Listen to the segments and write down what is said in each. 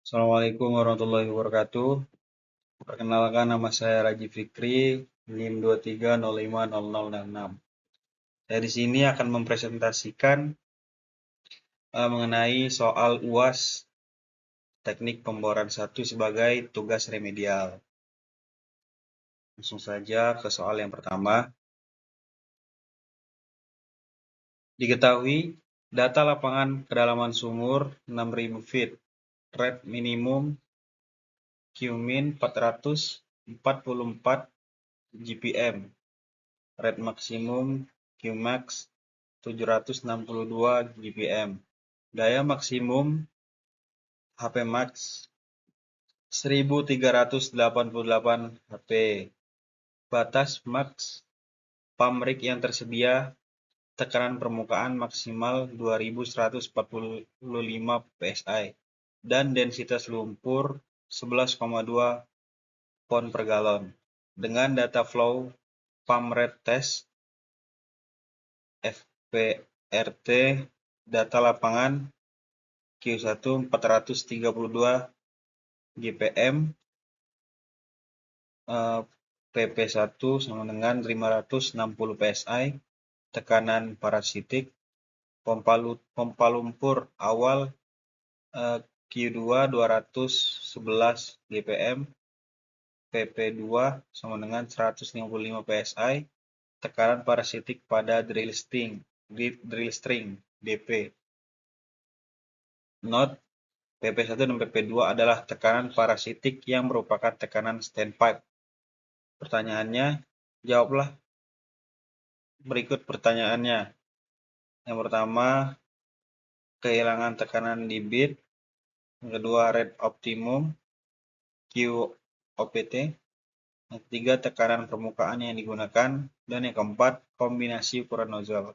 Assalamualaikum warahmatullahi wabarakatuh. Perkenalkan, nama saya Raji Fikri, NIM 23050066. Saya di sini akan mempresentasikan mengenai soal UAS Teknik Pemboran 1 sebagai tugas remedial. Langsung saja ke soal yang pertama. Diketahui data lapangan kedalaman sumur 6.000 feet, rate minimum Qmin 444 GPM, rate maksimum Qmax 762 GPM. Daya maksimum HP max 1388 HP. Batas max pump rig yang tersedia, tekanan permukaan maksimal 2145 PSI dan densitas lumpur 11,2 pon per galon. Dengan data flow pump rate test FPRT, data lapangan Q1 432 GPM, PP1 sama dengan 560 PSI, tekanan parasitik, pompa lumpur awal Q2 211 GPM, PP2 sama dengan 155 PSI, tekanan parasitik pada drill string DP. Note, PP1 dan PP2 adalah tekanan parasitik yang merupakan tekanan standpipe. Pertanyaannya, jawablah berikut pertanyaannya. Yang pertama, kehilangan tekanan di bit. Yang kedua, rate optimum QOPT. Yang ketiga, tekanan permukaan yang digunakan. Dan yang keempat, kombinasi ukuran nozzle.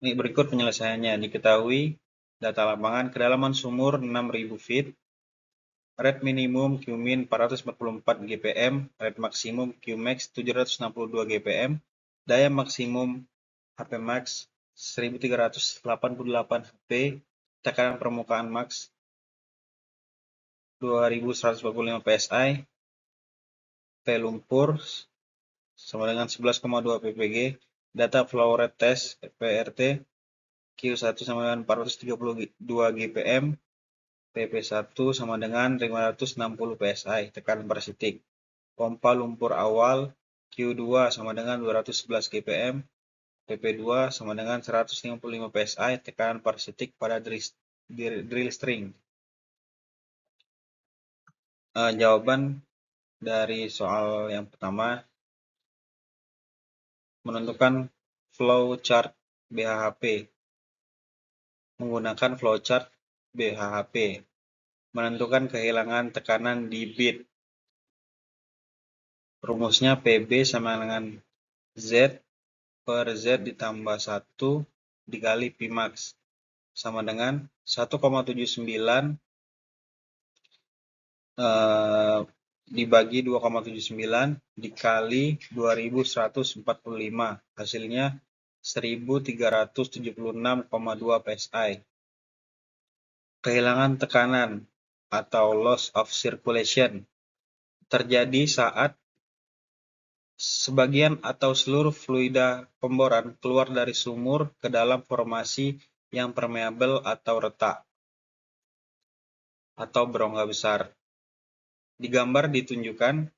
Ini berikut penyelesaiannya. Diketahui data lapangan kedalaman sumur 6.000 feet, rate minimum Qmin 444 GPM, rate maksimum Qmax 762 GPM, daya maksimum HP max 1388 HP, tekanan permukaan max 2145 PSI, P lumpur sama dengan 11,2 ppg, data flow rate test FPRT, Q1 sama dengan 432 GPM, PP1 sama dengan 560 PSI, tekanan parasitik. Pompa lumpur awal Q2 sama dengan 211 GPM, PP2 sama dengan 155 PSI, tekanan parasitik pada drill string. Jawaban dari soal yang pertama, menentukan flow chart BHP. Menggunakan flow chart BHP. Menentukan kehilangan tekanan di bit. Rumusnya PB sama dengan Z per Z ditambah 1 dikali Pmax sama dengan 1,79 dibagi 2,79 dikali 2145, hasilnya 1376,2 PSI. Kehilangan tekanan atau loss of circulation terjadi saat sebagian atau seluruh fluida pemboran keluar dari sumur ke dalam formasi yang permeabel atau retak atau berongga besar. Di gambar ditunjukkan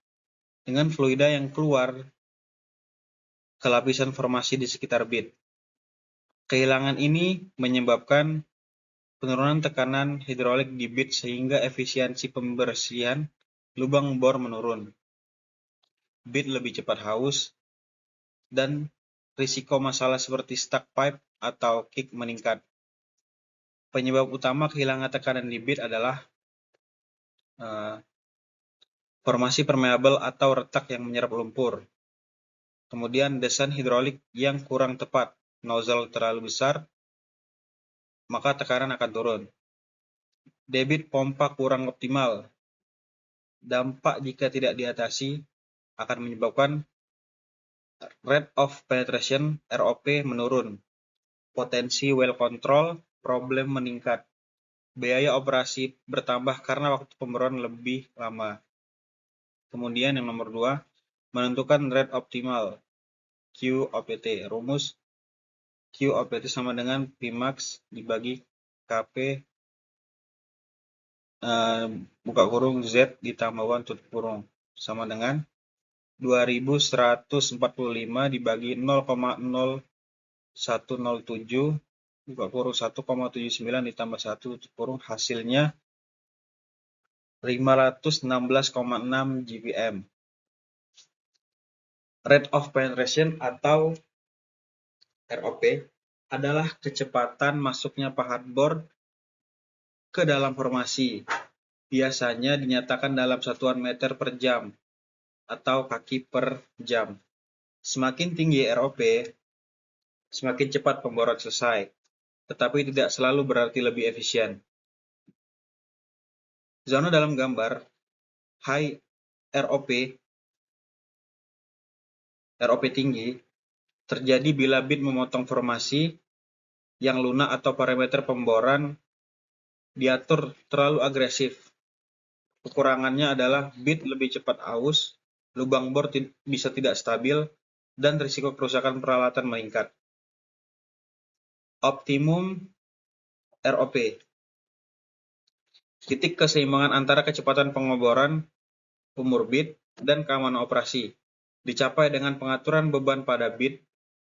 dengan fluida yang keluar ke lapisan formasi di sekitar bit. Kehilangan ini menyebabkan penurunan tekanan hidrolik di bit sehingga efisiensi pembersihan lubang bor menurun. Bit lebih cepat haus dan risiko masalah seperti stuck pipe atau kick meningkat. Penyebab utama kehilangan tekanan di bit adalah formasi permeabel atau retak yang menyerap lumpur. Kemudian desain hidrolik yang kurang tepat, nozzle terlalu besar, maka tekanan akan turun. Debit pompa kurang optimal. Dampak jika tidak diatasi akan menyebabkan rate of penetration ROP menurun. Potensi well control problem meningkat. biaya operasi bertambah karena waktu pembaruan lebih lama. Kemudian yang nomor 2, menentukan rate optimal QOPT. Rumus QOPT sama dengan Pmax dibagi KP buka kurung Z ditambah 1 tutup kurung sama dengan 2145 dibagi 0,0107 buka kurung 1,79 ditambah 1 tutup kurung, hasilnya 516,6 GPM. Rate of penetration atau ROP adalah kecepatan masuknya pahat bor ke dalam formasi. Biasanya dinyatakan dalam satuan meter per jam atau kaki per jam. Semakin tinggi ROP, semakin cepat pemboran selesai, tetapi tidak selalu berarti lebih efisien. Zona dalam gambar high ROP tinggi terjadi bila bit memotong formasi yang lunak atau parameter pemboran diatur terlalu agresif. Kekurangannya adalah bit lebih cepat aus, lubang bor bisa tidak stabil, dan risiko kerusakan peralatan meningkat. Optimum ROP, titik keseimbangan antara kecepatan pengeboran, umur bit, dan keamanan operasi, dicapai dengan pengaturan beban pada bit,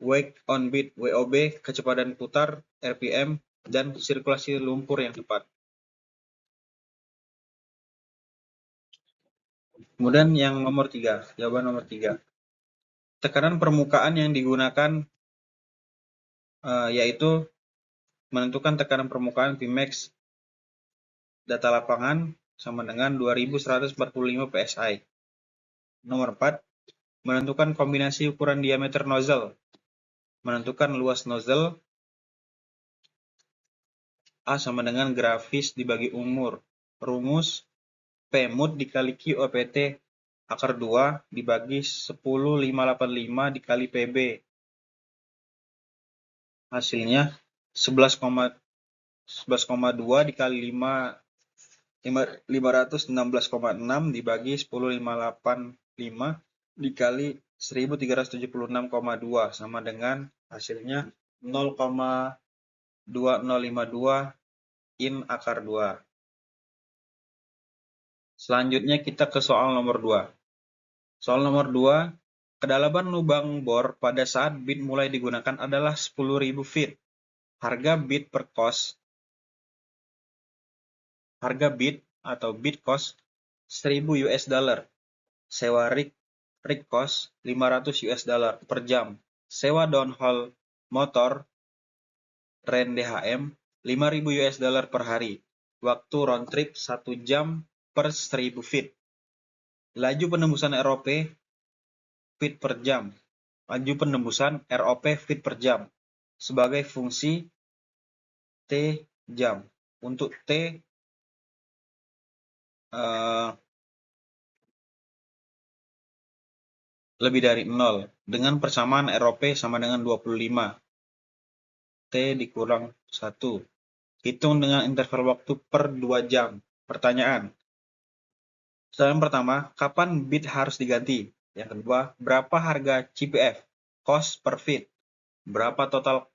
wake on bit WOB, kecepatan putar RPM, dan sirkulasi lumpur yang tepat. Kemudian yang nomor 3, jawaban nomor 3. Tekanan permukaan yang digunakan yaitu menentukan tekanan permukaan Pmax data lapangan sama dengan 2145 PSI. Nomor 4, menentukan kombinasi ukuran diameter nozzle. Menentukan luas nozzle A sama dengan grafis dibagi umur. Rumus P-mut dikali QOPT akar 2 dibagi 10,585 dikali PB. Hasilnya 11,2 dikali 516,6 dibagi 10,585 dikali 1376,2 sama dengan hasilnya 0,2052 in akar 2. Selanjutnya kita ke soal nomor 2. Soal nomor 2, kedalaman lubang bor pada saat bit mulai digunakan adalah 10.000 feet. Harga bit atau bit cost 1.000 US dollar. Sewa rig cost 500 US dollar per jam. Sewa downhole motor REN DHM 5.000 US dollar per hari. Waktu round trip 1 jam per 1.000 feet. Laju penembusan ROP feet per jam. Laju penembusan ROP feet per jam sebagai fungsi T jam. Untuk T lebih dari 0 dengan persamaan ROP sama dengan 25. T dikurang 1. Hitung dengan interval waktu per 2 jam. Pertanyaan. Soal yang pertama, kapan bit harus diganti? Yang kedua, berapa harga CPF? Cost per feet. Berapa total?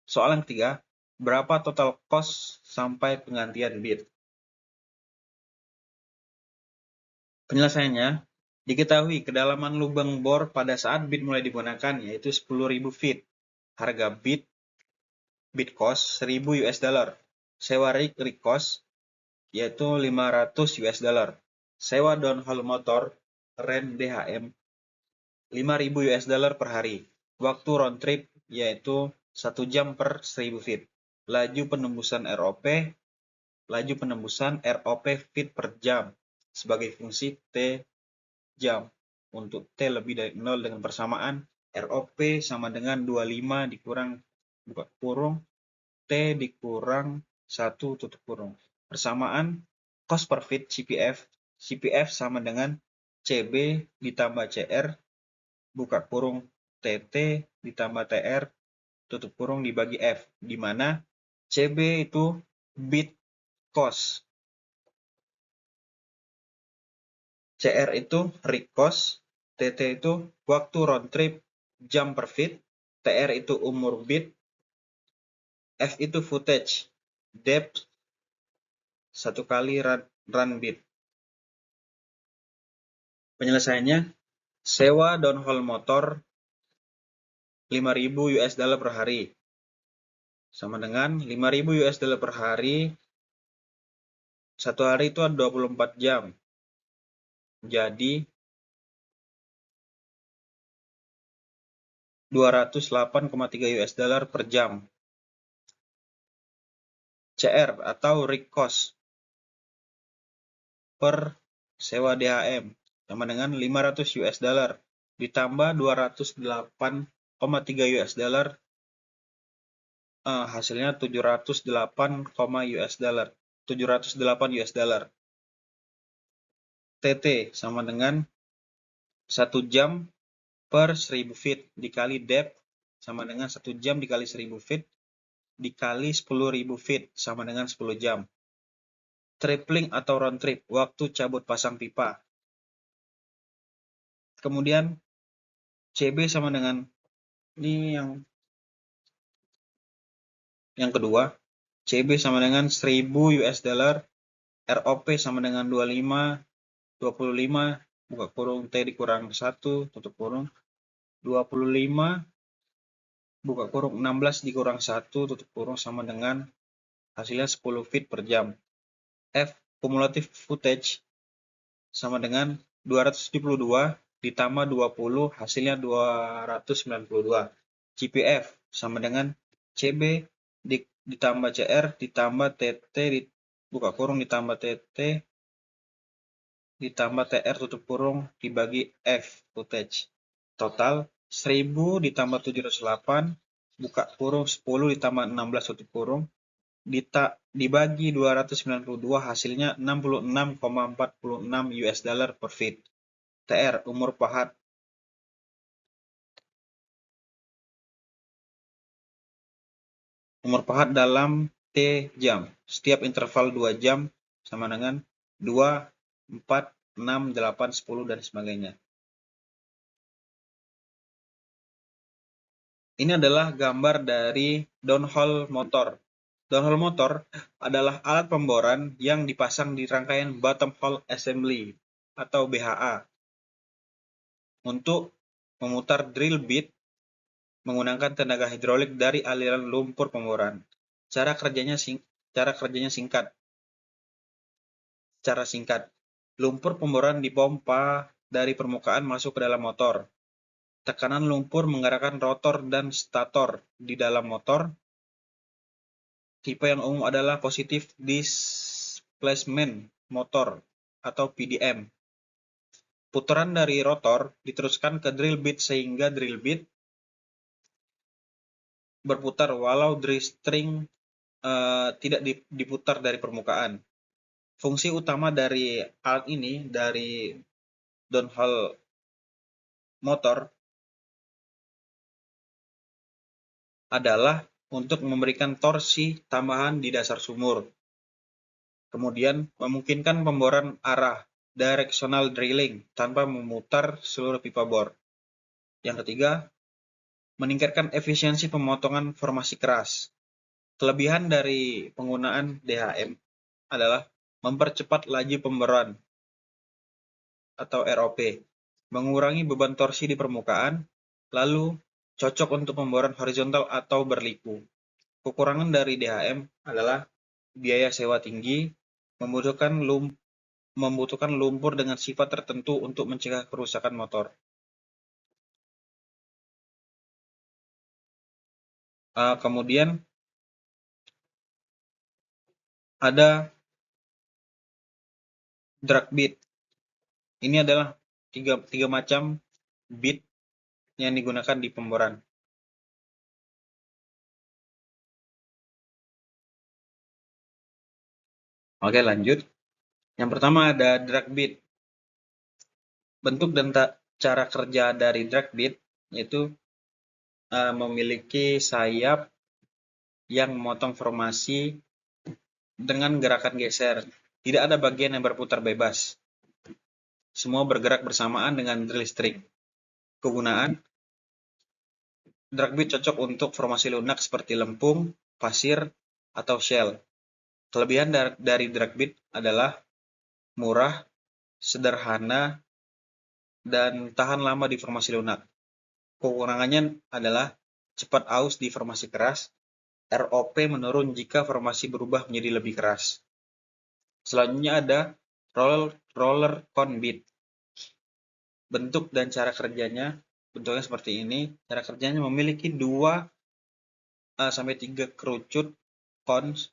Soal yang ketiga, berapa total cost sampai penggantian bit? Penyelesaiannya, diketahui kedalaman lubang bor pada saat bit mulai digunakan yaitu 10.000 feet. Harga bit cost 1.000 US dollar. Sewa rig cost yaitu 500 US dollar. Sewa downhole motor REN DHM 5.000 US dollar per hari. Waktu round trip yaitu 1 jam per 1.000 feet. Laju penembusan ROP feet per jam sebagai fungsi T jam. Untuk T lebih dari 0 dengan persamaan ROP sama dengan 25 dikurang buka kurung T dikurang 1 tutup kurung. Persamaan cost per feet CPF sama dengan CB ditambah CR buka kurung TT ditambah TR tutup kurung dibagi F, di mana CB itu bit cost. CR itu read cost, TT itu waktu round trip jam per feet, TR itu umur bit, F itu footage, depth 1 kali run bit. Penyelesaiannya, sewa downhole motor 5.000 US dollar per hari. Sama dengan 5.000 US dollar per hari, satu hari itu ada 24 jam. Jadi 208,3 US dollar per jam. CR atau rig cost per sewa DHM sama dengan 500 US dollar ditambah 208,3 US dollar, hasilnya 708, US dollar. 708 US dollar. TT sama dengan 1 jam per 1000 feet dikali depth sama dengan 1 jam dikali 1000 feet dikali 10.000 feet sama dengan 10 jam. Tripling atau round trip, waktu cabut pasang pipa. Kemudian CB sama dengan, ini yang kedua, CB sama dengan 1000 US dollar, ROP sama dengan 25, buka kurung, T dikurang 1, tutup kurung, 25, buka kurung, 16 dikurang 1, tutup kurung, sama dengan hasilnya 10 feet per jam. F, cumulative footage, sama dengan 272 ditambah 20, hasilnya 292. GPF, sama dengan CB ditambah CR ditambah TT, buka kurung, ditambah TT, ditambah TR, tutup kurung, dibagi F, footage. Total 1000 ditambah 708, buka kurung, 10 ditambah 16, tutup kurung, dibagi 292, hasilnya 66,46 US dollar per feet. TR, umur pahat. Umur pahat dalam T jam. Setiap interval 2 jam sama dengan 2, 4, 6, 8, 10, dan sebagainya. Ini adalah gambar dari downhole motor. Downhole motor adalah alat pemboran yang dipasang di rangkaian bottom hole assembly atau BHA untuk memutar drill bit menggunakan tenaga hidrolik dari aliran lumpur pemboran. Cara kerjanya singkat. Cara singkat, lumpur pemboran dipompa dari permukaan masuk ke dalam motor. Tekanan lumpur menggerakkan rotor dan stator di dalam motor. Tipe yang umum adalah positive displacement motor atau PDM. Putaran dari rotor diteruskan ke drill bit sehingga drill bit berputar walau drill string tidak diputar dari permukaan. Fungsi utama dari alat ini, dari downhole motor, adalah untuk memberikan torsi tambahan di dasar sumur. Kemudian memungkinkan pemboran arah directional drilling tanpa memutar seluruh pipa bor. Yang ketiga, meningkatkan efisiensi pemotongan formasi keras. Kelebihan dari penggunaan DHM adalah mempercepat laju pemboran atau ROP, mengurangi beban torsi di permukaan, lalu cocok untuk pemboran horizontal atau berliku. Kekurangan dari DHM adalah biaya sewa tinggi, membutuhkan lumpur dengan sifat tertentu untuk mencegah kerusakan motor. Kemudian ada drag bit. Ini adalah tiga macam bit yang digunakan di pemboran. Oke, lanjut. Yang pertama ada drag bit. Bentuk dan cara kerja dari drag bit yaitu memiliki sayap yang memotong formasi dengan gerakan geser. Tidak ada bagian yang berputar bebas. Semua bergerak bersamaan dengan drill string. Kegunaan drag bit cocok untuk formasi lunak seperti lempung, pasir, atau shell. Kelebihan dari drag bit adalah murah, sederhana, dan tahan lama di formasi lunak. Kekurangannya adalah cepat aus di formasi keras, ROP menurun jika formasi berubah menjadi lebih keras. Selanjutnya ada roller cone beat. Bentuk dan cara kerjanya, bentuknya seperti ini. Cara kerjanya memiliki 2-3 kerucut cones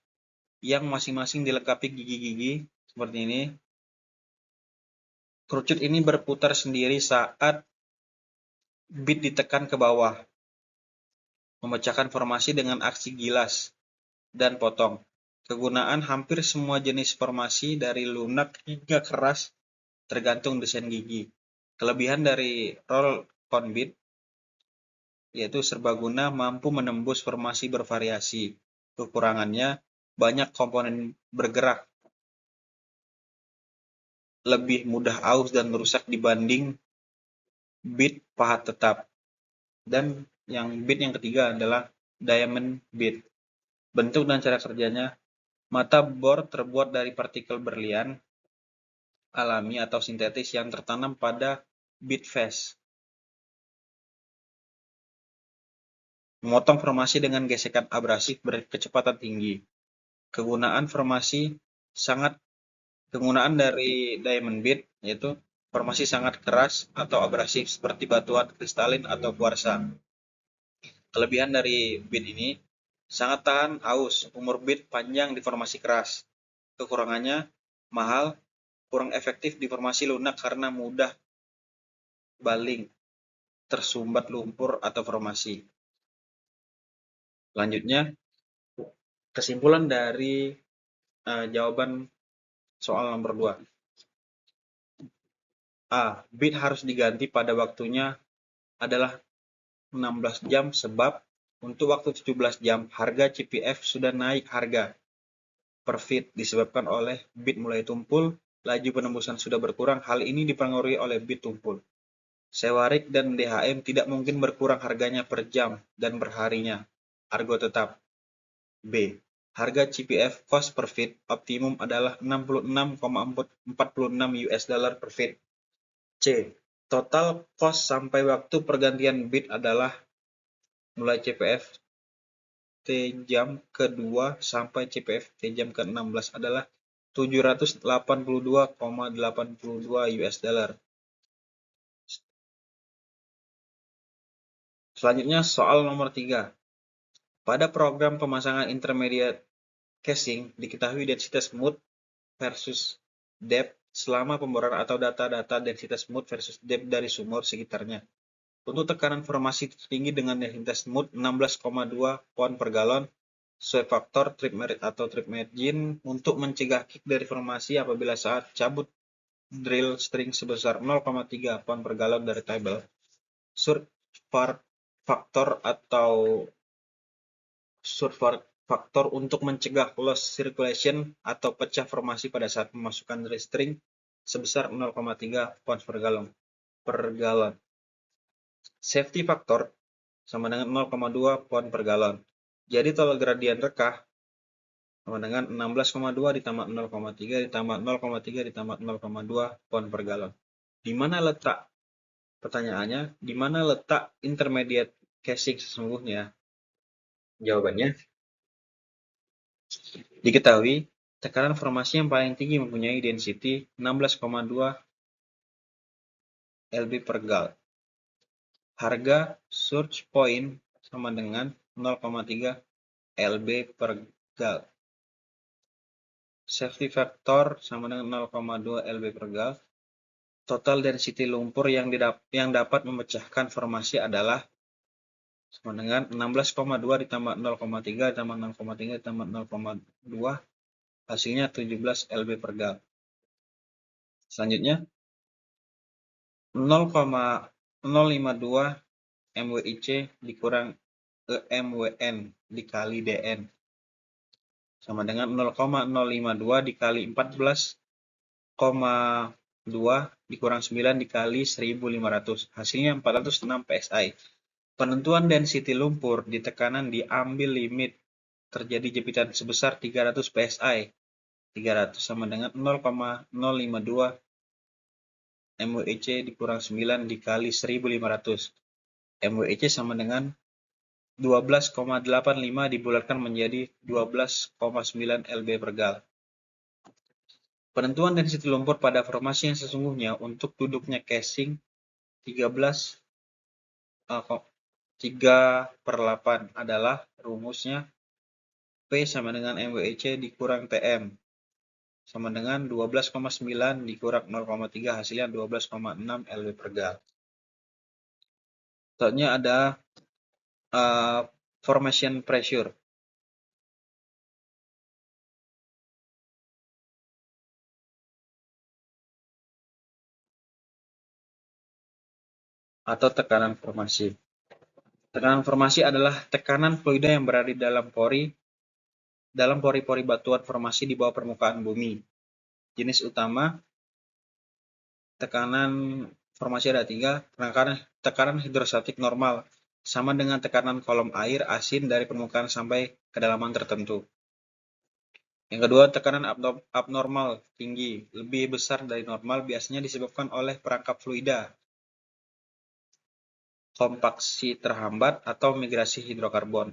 yang masing-masing dilengkapi gigi-gigi seperti ini. Kerucut ini berputar sendiri saat bit ditekan ke bawah, memecahkan formasi dengan aksi gilas dan potong. Kegunaan hampir semua jenis formasi dari lunak hingga keras tergantung desain gigi. Kelebihan dari roll cone beat yaitu serbaguna mampu menembus formasi bervariasi. Kekurangannya banyak komponen bergerak, lebih mudah aus dan rusak dibanding beat pahat tetap. Dan beat yang ketiga adalah diamond beat. Bentuk dan cara kerjanya, mata bor terbuat dari partikel berlian alami atau sintetis yang tertanam pada beat face. Memotong formasi dengan gesekan abrasif berkecepatan tinggi. Kegunaan dari diamond beat yaitu formasi sangat keras atau abrasif seperti batuan kristalin atau kuarsa. Kelebihan dari beat ini sangat tahan aus, umur beat panjang di formasi keras. Kekurangannya mahal, kurang efektif di formasi lunak karena mudah baling, tersumbat lumpur atau formasi. Selanjutnya, kesimpulan dari jawaban soal nomor 2. A. Bit harus diganti pada waktunya adalah 16 jam sebab untuk waktu 17 jam harga CPF sudah naik harga per feet disebabkan oleh bit mulai tumpul, laju penembusan sudah berkurang. Hal ini dipengaruhi oleh bit tumpul. Sewa rig dan DHM tidak mungkin berkurang harganya per jam dan perharinya. Argo tetap. B. Harga CPF cost per feet optimum adalah 66,46 US dollar per feet. C. Total cost sampai waktu pergantian bit adalah mulai CPF T jam ke-2 sampai CPF T jam ke-16 adalah 782,82 US dollar. Selanjutnya soal nomor 3. Pada program pemasangan intermediate casing diketahui densitas smooth versus depth selama pemboran atau data-data densitas smooth versus depth dari sumur sekitarnya. Untuk tekanan formasi tertinggi dengan densitas smooth 16,2 pound per galon, sesuai faktor trip merit atau trip margin untuk mencegah kick dari formasi apabila saat cabut drill string sebesar 0,3 pound per galon dari table. Surge faktor atau surge faktor untuk mencegah loss circulation atau pecah formasi pada saat memasukkan drill string sebesar 0,3 pound per galon. Safety factor sama dengan 0,2 pound per galon. Jadi tolak gradien rekah sama dengan 16,2 ditambah 0,3 ditambah 0,3 ditambah 0,2 pound per galon. Di mana letak, pertanyaannya, di mana letak intermediate casing sesungguhnya? Jawabannya, diketahui tekanan formasi yang paling tinggi mempunyai density 16,2 lb per gal. Harga surge point sama dengan 0,3 lb per gal. Safety factor sama dengan 0,2 lb per gal. Total density lumpur yang dapat memecahkan formasi adalah sama dengan 16,2 ditambah 0,3 ditambah 0,3 ditambah 0,2, hasilnya 17 lb per gal. Selanjutnya 0,052 MWIC dikurang EMWN dikali DN. sama dengan 0,052 dikali 14,2 dikurang 9 dikali 1500. Hasilnya 406 PSI. Penentuan density lumpur di tekanan diambil limit terjadi jepitan sebesar 300 PSI. 300 sama dengan 0,052 MWEC dikurang 9 dikali 1500. MWEC sama dengan 12,85 dibulatkan menjadi 12,9 lb per gal. Penentuan density lumpur pada formasi yang sesungguhnya untuk duduknya casing 3/8 adalah rumusnya P sama dengan MWEC dikurang TM sama dengan 12,9 dikurang 0,3 hasilnya 12,6 lb per gal. Contohnya ada formation pressure atau tekanan formasi. Tekanan formasi adalah tekanan fluida yang berada di dalam pori-pori batuan formasi di bawah permukaan bumi. Jenis utama tekanan formasi ada 3. Tekanan hidrostatik normal sama dengan tekanan kolom air asin dari permukaan sampai kedalaman tertentu. Yang kedua, tekanan abnormal tinggi, lebih besar dari normal, biasanya disebabkan oleh perangkap fluida, kompaksi terhambat, atau migrasi hidrokarbon.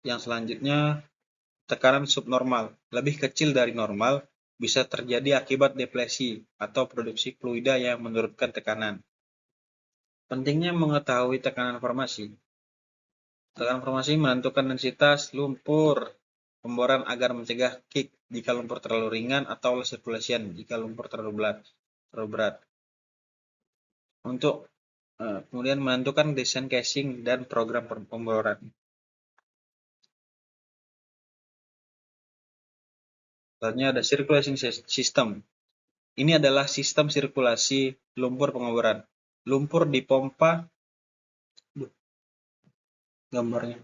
Yang selanjutnya, tekanan subnormal, lebih kecil dari normal, bisa terjadi akibat deplesi atau produksi fluida yang menurunkan tekanan. Pentingnya mengetahui tekanan formasi. Tekanan formasi menentukan densitas lumpur pemboran agar mencegah kick jika lumpur terlalu ringan atau low circulation jika lumpur terlalu berat. Untuk kemudian menentukan desain casing dan program pemboran. Selanjutnya ada circulation system. Ini adalah sistem sirkulasi lumpur pengeboran. Lumpur dipompa gambarnya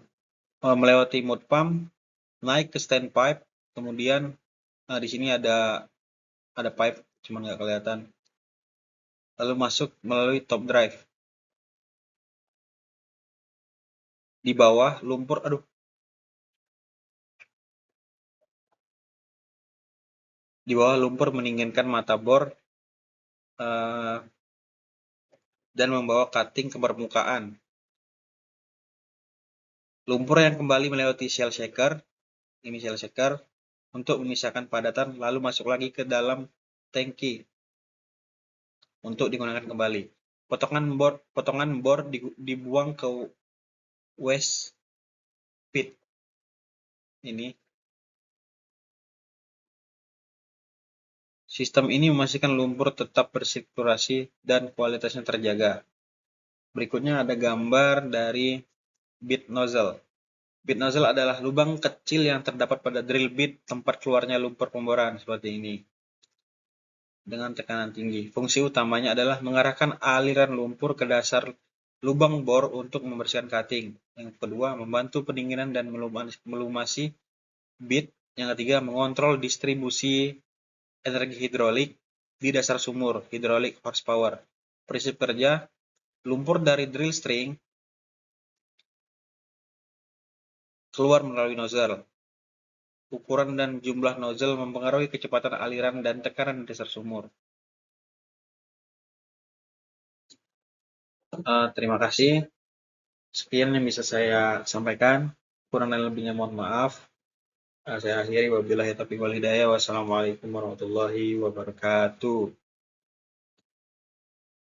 melewati mud pump, naik ke standpipe, kemudian di sini ada pipe, cuma nggak kelihatan. Lalu masuk melalui top drive. Di bawah lumpur, di bawah lumpur meninggikan mata bor dan membawa cutting ke permukaan. Lumpur yang kembali melewati shell shaker, ini shell shaker, untuk memisahkan padatan, lalu masuk lagi ke dalam tangki untuk digunakan kembali. Potongan bor dibuang ke waste pit. Ini sistem ini memastikan lumpur tetap bersirkulasi dan kualitasnya terjaga. Berikutnya ada gambar dari bit nozzle. Bit nozzle adalah lubang kecil yang terdapat pada drill bit tempat keluarnya lumpur pemboran seperti ini dengan tekanan tinggi. Fungsi utamanya adalah mengarahkan aliran lumpur ke dasar lubang bor untuk membersihkan cutting. Yang kedua, membantu pendinginan dan melumasi bit. Yang ketiga, mengontrol distribusi energi hidrolik di dasar sumur, hydraulic horsepower. Prinsip kerja, lumpur dari drill string keluar melalui nozzle. Ukuran dan jumlah nozzle mempengaruhi kecepatan aliran dan tekanan di dasar sumur. Terima kasih. Sekian yang bisa saya sampaikan. Kurang dan lebihnya mohon maaf. Saya akhiri wabillahi taufiq wal hidayah. Wassalamualaikum warahmatullahi wabarakatuh.